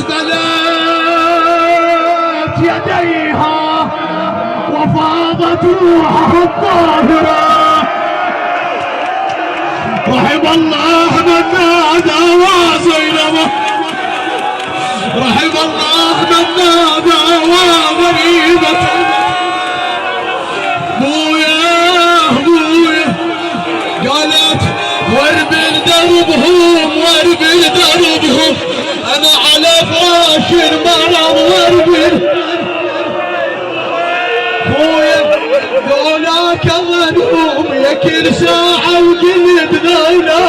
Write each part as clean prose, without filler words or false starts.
أسبلت يديها وفاضت روحها الطاهرة. رحم الله من نادى وزينبه، رحم الله من نادى وغريبة. بويا قالت واربل دربهم واربل دربهم، انا على فراش المرض واربل. بويا ذولاك ظنهم يا كل ساعة وجلد ذولا.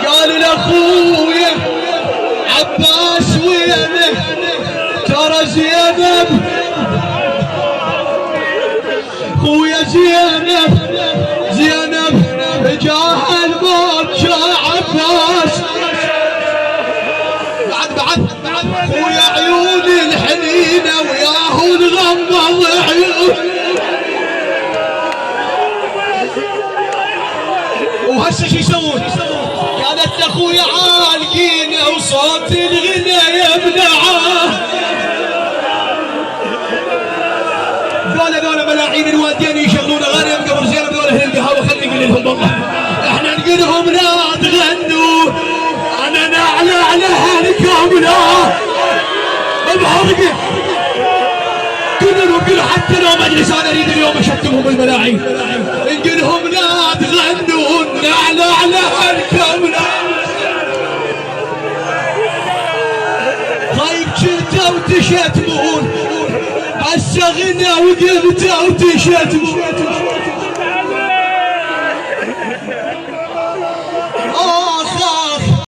قال لاخويا عباس وينه ترى زينب، خويا زينب جاه الموت جا عباس. بعد خويا عيون الحنينه وياه نغمض عيون. وهسه شو يسوون؟ قالت لاخويا عالقينا وصوت الغنى يمنعه. ذولا ملاعين الواديين يشغلون غنم قبل زينب. ذولا اهل القهوه خليني اقول لهم والله احنا نقول لهم لا تغنوا، انا نعلى على اهلكم لا بحرقه. قولوا حتى لو مجلس انا اريد اليوم اشتمهم الملاعين. نقول لهم لا تغنوا، نعلى على اهلكم لا. طيب كنتوا وتشتمون هسه غنى وقلتوا وتشتمون.